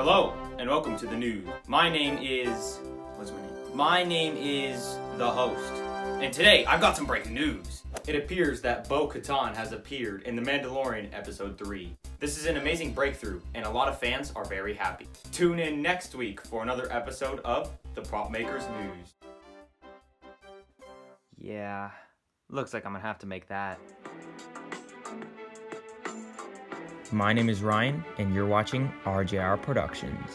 Hello, and welcome to the news. My name is... What's my name? My name is the host. And today, I've got some breaking news. It appears that Bo-Katan has appeared in The Mandalorian Episode 3. This is an amazing breakthrough, and a lot of fans are very happy. Tune in next week for another episode of The Prop Makers News. Yeah, looks like I'm gonna have to make that. My name is Ryan, and you're watching RJR Productions.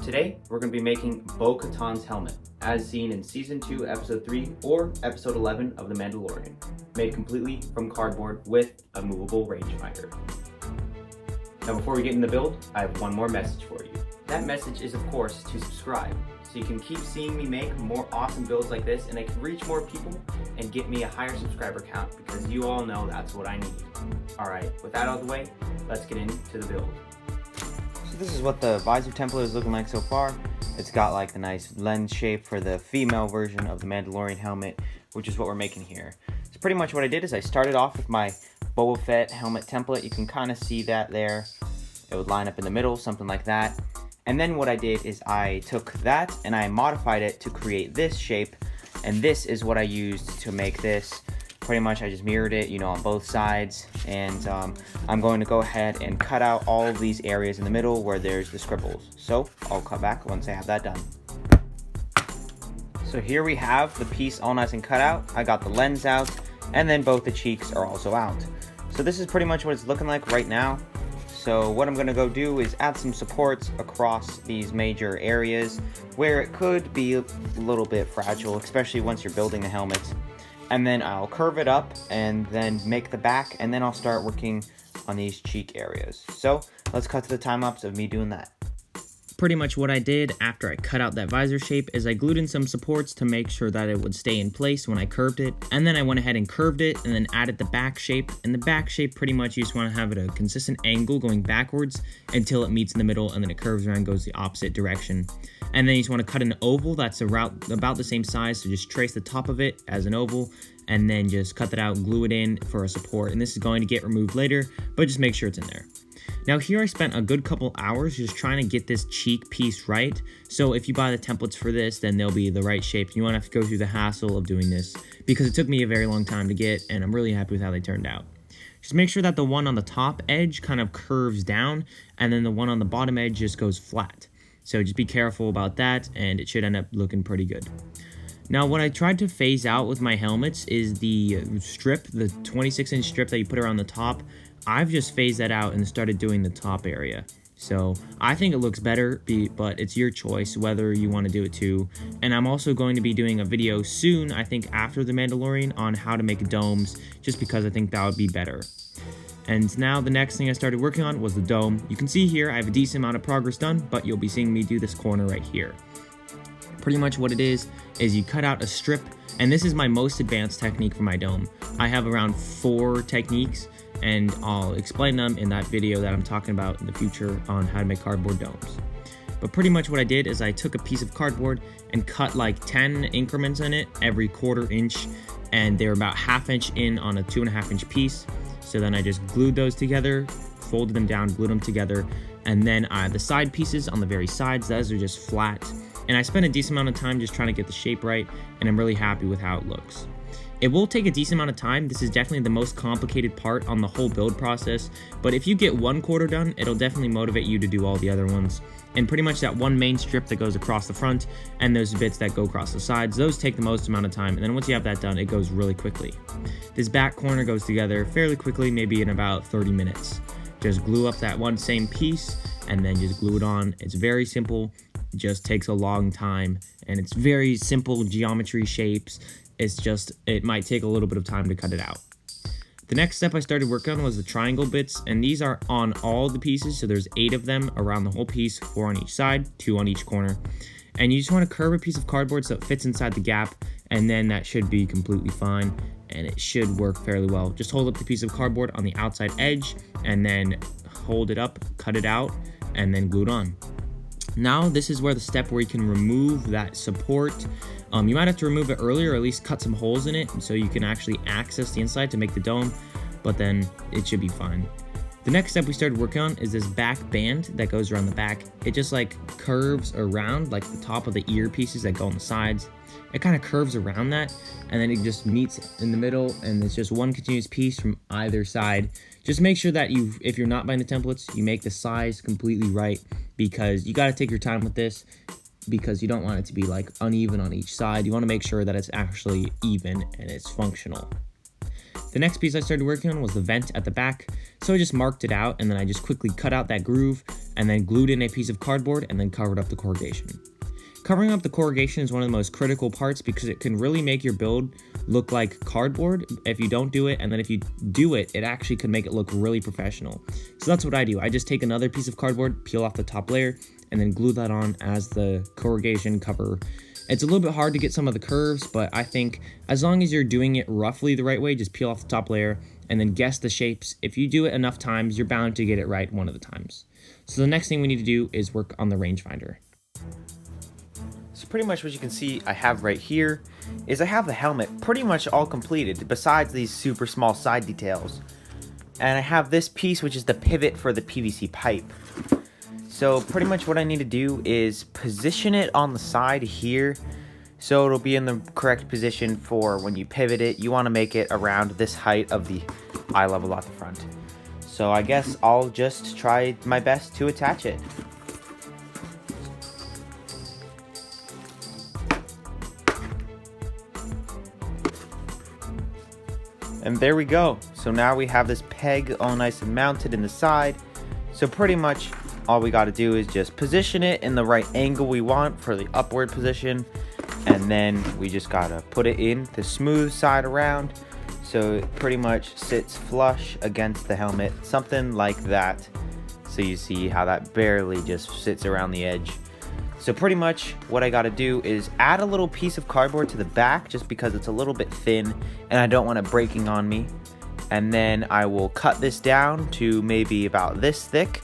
Today, we're going to be making Bo-Katan's helmet, as seen in Season 2, Episode 3, or Episode 11 of The Mandalorian, made completely from cardboard with a movable rangefinder. Now before we get in the build, I have one more message for you. That message is, of course, to subscribe, so you can keep seeing me make more awesome builds like this, and I can reach more people and get me a higher subscriber count, because you all know that's what I need. Alright, with that out of the way, let's get into the build. So this is what the visor template is looking like so far. It's got like the nice lens shape for the female version of the Mandalorian helmet, which is what we're making here. So pretty much what I did is I started off with my Boba Fett helmet template. You can kind of see that there. It would line up in the middle, something like that. And then what I did is I took that and I modified it to create this shape. And this is what I used to make this. Pretty much I just mirrored it, on both sides. And I'm going to go ahead and cut out all of these areas in the middle where there's the scribbles. So I'll cut back once I have that done. So here we have the piece all nice and cut out. I got the lens out, and then both the cheeks are also out. So this is pretty much what it's looking like right now. So what I'm going to go do is add some supports across these major areas where it could be a little bit fragile, especially once you're building the helmet. And then I'll curve it up and then make the back, and then I'll start working on these cheek areas. So let's cut to the time-lapse of me doing that. Pretty much what I did after I cut out that visor shape is I glued in some supports to make sure that it would stay in place when I curved it. And then I went ahead and curved it and then added the back shape. And the back shape, pretty much you just want to have it a consistent angle going backwards until it meets in the middle, and then it curves around and goes the opposite direction. And then you just want to cut an oval that's about the same size, so just trace the top of it as an oval and then just cut that out, glue it in for a support. And this is going to get removed later, but just make sure it's in there. Now here I spent a good couple hours just trying to get this cheek piece right. So if you buy the templates for this, then they'll be the right shape. You won't have to go through the hassle of doing this because it took me a very long time to get, and I'm really happy with how they turned out. Just make sure that the one on the top edge kind of curves down, and then the one on the bottom edge just goes flat. So just be careful about that, and it should end up looking pretty good. Now, what I tried to phase out with my helmets is the strip, the 26-inch strip that you put around the top. I've just phased that out and started doing the top area. So I think it looks better, but it's your choice whether you want to do it too. And I'm also going to be doing a video soon, I think after The Mandalorian, on how to make domes, just because I think that would be better. And now the next thing I started working on was the dome. You can see here I have a decent amount of progress done, but you'll be seeing me do this corner right here. Pretty much what it is you cut out a strip, and this is my most advanced technique for my dome. I have around 4 techniques, and I'll explain them in that video that I'm talking about in the future on how to make cardboard domes. But pretty much what I did is I took a piece of cardboard and cut like 10 increments in it every 1/4 inch, and they're about 1/2 inch in on a 2.5 inch piece. So then I just glued those together, folded them down, glued them together, and then I have the side pieces on the very sides. Those are just flat. And I spent a decent amount of time just trying to get the shape right, and I'm really happy with how it looks. It will take a decent amount of time. This is definitely the most complicated part on the whole build process, but if you get 1/4 done, it'll definitely motivate you to do all the other ones. And pretty much that one main strip that goes across the front and those bits that go across the sides, those take the most amount of time, and then once you have that done, it goes really quickly. This back corner goes together fairly quickly, maybe in about 30 minutes. Just glue up that one same piece and then just glue it on. It's very simple, it just takes a long time, and it's very simple geometry shapes. It might take a little bit of time to cut it out. The next step I started working on was the triangle bits, and these are on all the pieces, so there's 8 of them around the whole piece, 4 on each side, 2 on each corner. And you just want to curve a piece of cardboard so it fits inside the gap, and then that should be completely fine, and it should work fairly well. Just hold up the piece of cardboard on the outside edge, and then hold it up, cut it out, and then glue it on. Now this is where the step where you can remove that support. You might have to remove it earlier, or at least cut some holes in it so you can actually access the inside to make the dome, but then it should be fine. The next step we started working on is this back band that goes around the back. It just like curves around like the top of the ear pieces that go on the sides. It kind of curves around that, and then it just meets in the middle, and it's just one continuous piece from either side. Just make sure that if you're not buying the templates, you make the size completely right, because you got to take your time with this, because you don't want it to be like uneven on each side. You want to make sure that it's actually even and it's functional. The next piece I started working on was the vent at the back, so I just marked it out, and then I just quickly cut out that groove, and then glued in a piece of cardboard, and then covered up the corrugation. Covering up the corrugation is one of the most critical parts, because it can really make your build look like cardboard if you don't do it, and then if you do it, it actually can make it look really professional. So that's what I do. I just take another piece of cardboard, peel off the top layer, and then glue that on as the corrugation cover. It's a little bit hard to get some of the curves, but I think as long as you're doing it roughly the right way, just peel off the top layer and then guess the shapes. If you do it enough times, you're bound to get it right one of the times. So the next thing we need to do is work on the rangefinder. So pretty much what you can see I have right here is I have the helmet pretty much all completed, besides these super small side details. And I have this piece, which is the pivot for the PVC pipe. So pretty much what I need to do is position it on the side here, so it'll be in the correct position for when you pivot it. You want to make it around this height of the eye level at the front. So I guess I'll just try my best to attach it. And there we go. So now we have this peg all nice and mounted in the side. So pretty much all we got to do is just position it in the right angle we want for the upward position, and then we just got to put it in the smooth side around, so it pretty much sits flush against the helmet, something like that. So you see how that barely just sits around the edge. So pretty much what I got to do is add a little piece of cardboard to the back, just because it's a little bit thin and I don't want it breaking on me. And then I will cut this down to maybe about this thick,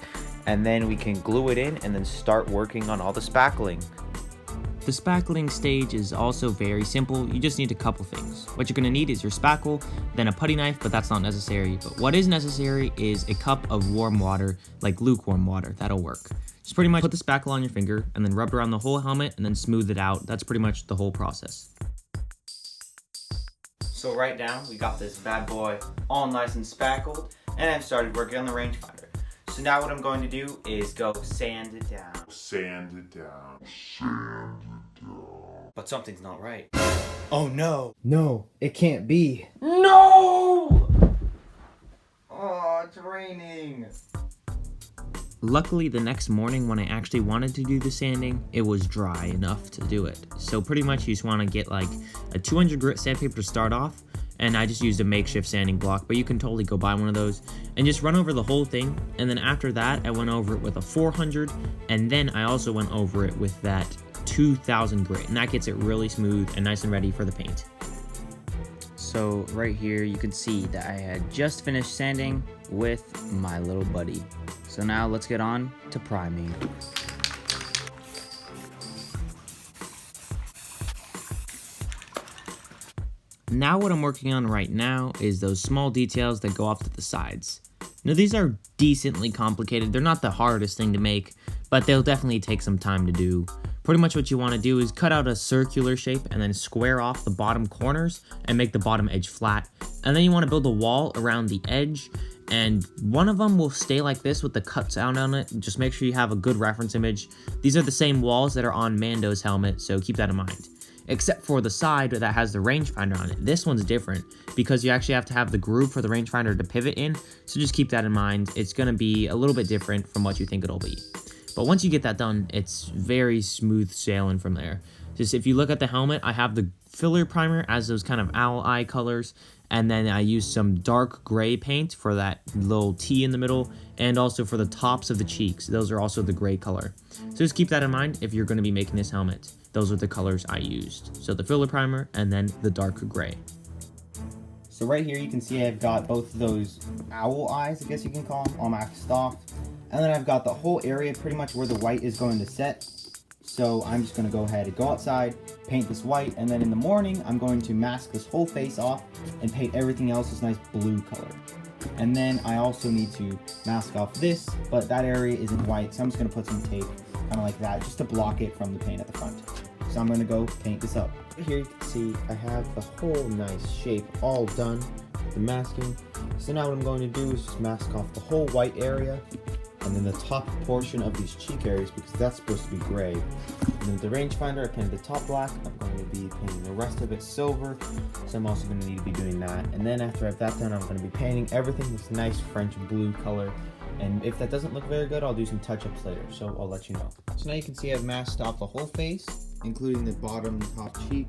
and then we can glue it in and then start working on all the spackling. The spackling stage is also very simple. You just need a couple things. What you're going to need is your spackle, then a putty knife, but that's not necessary. But what is necessary is a cup of warm water, like lukewarm water. That'll work. Just pretty much put the spackle on your finger and then rub it around the whole helmet and then smooth it out. That's pretty much the whole process. So right now we got this bad boy all nice and spackled, and I've started working on the rangefinder. So now what I'm going to do is go sand it down. Sand it down. Sand it down. But something's not right. Oh no. No, it can't be. No! Oh, it's raining. Luckily, the next morning when I actually wanted to do the sanding, it was dry enough to do it. So pretty much you just want to get like a 200 grit sandpaper to start off, and I just used a makeshift sanding block, but you can totally go buy one of those, and just run over the whole thing. And then after that, I went over it with a 400, and then I also went over it with that 2000 grit, and that gets it really smooth and nice and ready for the paint. So right here you can see that I had just finished sanding with my little buddy. So now let's get on to priming. Now what I'm working on right now is those small details that go off to the sides. Now these are decently complicated. They're not the hardest thing to make, but they'll definitely take some time to do. Pretty much what you want to do is cut out a circular shape and then square off the bottom corners and make the bottom edge flat. And then you want to build a wall around the edge, and one of them will stay like this with the cuts out on it. Just make sure you have a good reference image. These are the same walls that are on Mando's helmet, so keep that in mind. Except for the side that has the rangefinder on it. This one's different because you actually have to have the groove for the rangefinder to pivot in, so just keep that in mind. It's going to be a little bit different from what you think it'll be. But once you get that done, it's very smooth sailing from there. Just if you look at the helmet, I have the filler primer as those kind of owl eye colors, and then I use some dark gray paint for that little T in the middle, and also for the tops of the cheeks. Those are also the gray color. So just keep that in mind if you're going to be making this helmet. Those are the colors I used. So the filler primer and then the dark gray. So right here you can see I've got both of those owl eyes, I guess you can call them, all maxed off. And then I've got the whole area pretty much where the white is going to set. So I'm just going to go ahead and go outside, paint this white, and then in the morning I'm going to mask this whole face off and paint everything else this nice blue color. And then I also need to mask off this, but that area isn't white, so I'm just gonna put some tape, kind of like that, just to block it from the paint at the front. So I'm gonna go paint this up. Here you can see I have the whole nice shape all done, the masking. So now what I'm going to do is just mask off the whole white area, and then the top portion of these cheek areas, because that's supposed to be gray. And then the rangefinder, I painted the top black. I'm going to be painting the rest of it silver, so I'm also going to need to be doing that. And then after I have that done, I'm going to be painting everything this nice French blue color. And if that doesn't look very good, I'll do some touch-ups later, so I'll let you know. So now you can see I've masked off the whole face, including the bottom and top cheek.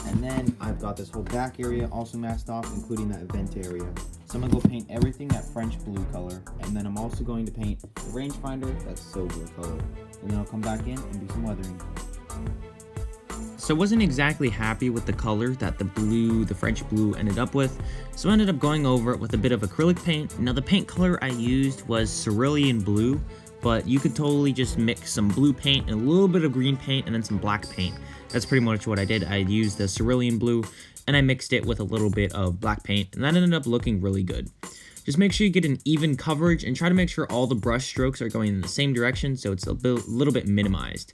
And then I've got this whole back area also masked off, including that vent area. So I'm gonna go paint everything that French blue color, and then I'm also going to paint the rangefinder, that silver color. And then I'll come back in and do some weathering. So I wasn't exactly happy with the color that the French blue ended up with, so I ended up going over it with a bit of acrylic paint. Now the paint color I used was cerulean blue, but you could totally just mix some blue paint and a little bit of green paint and then some black paint. That's pretty much what I did. I used the cerulean blue and I mixed it with a little bit of black paint, and that ended up looking really good. Just make sure you get an even coverage and try to make sure all the brush strokes are going in the same direction so it's a little bit minimized.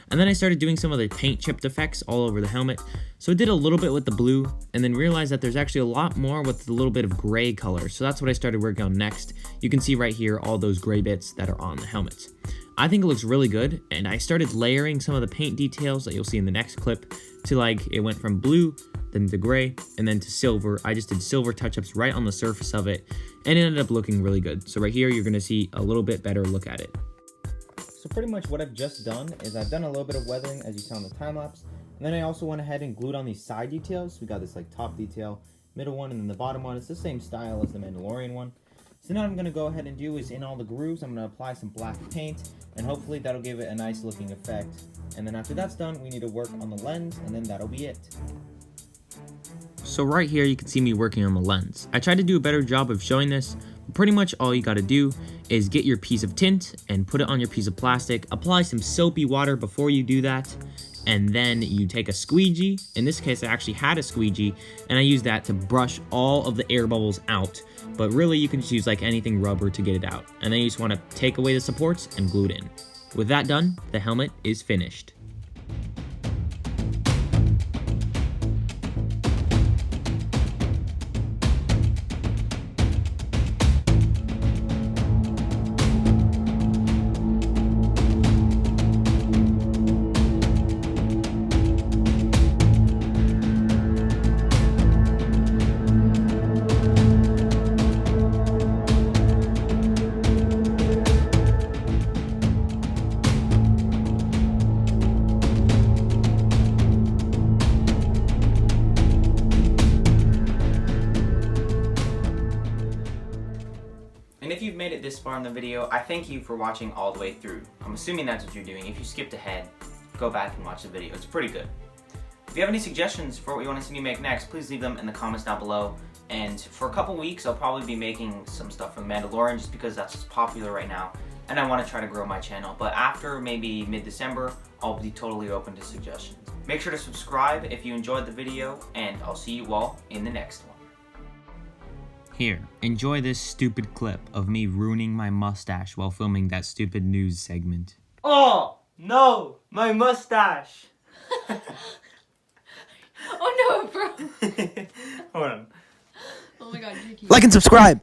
And then I started doing some of the paint chipped effects all over the helmet. So I did a little bit with the blue and then realized that there's actually a lot more with a little bit of gray color. So that's what I started working on next. You can see right here all those gray bits that are on the helmets. I think it looks really good, and I started layering some of the paint details that you'll see in the next clip to, like, it went from blue, then to gray, and then to silver. I just did silver touch-ups right on the surface of it, and it ended up looking really good. So right here, you're gonna see a little bit better look at it. So pretty much what I've just done is I've done a little bit of weathering, as you saw in the time-lapse, and then I also went ahead and glued on these side details. We got this like top detail, middle one, and then the bottom one. It's the same style as the Mandalorian one. So now what I'm going to go ahead and do is in all the grooves, I'm going to apply some black paint, and hopefully that'll give it a nice looking effect. And then after that's done, we need to work on the lens, and then that'll be it. So right here, you can see me working on the lens. I tried to do a better job of showing this, but pretty much all you got to do is get your piece of tint and put it on your piece of plastic, apply some soapy water before you do that, and then you take a squeegee. In this case, I actually had a squeegee, and I used that to brush all of the air bubbles out. But really, you can just use like anything rubber to get it out. And then you just want to take away the supports and glue it in. With that done, the helmet is finished. And if you've made it this far in the video, I thank you for watching all the way through. I'm assuming that's what you're doing. If you skipped ahead, go back and watch the video. It's pretty good. If you have any suggestions for what you want to see me make next, please leave them in the comments down below. And for a couple weeks, I'll probably be making some stuff from Mandalorian just because that's what's popular right now. And I want to try to grow my channel. But after maybe mid-December, I'll be totally open to suggestions. Make sure to subscribe if you enjoyed the video, and I'll see you all in the next one. Here, enjoy this stupid clip of me ruining my mustache while filming that stupid news segment. Oh, no, my mustache. Oh no, bro. Hold on. Oh my god, Jakey. Like and subscribe!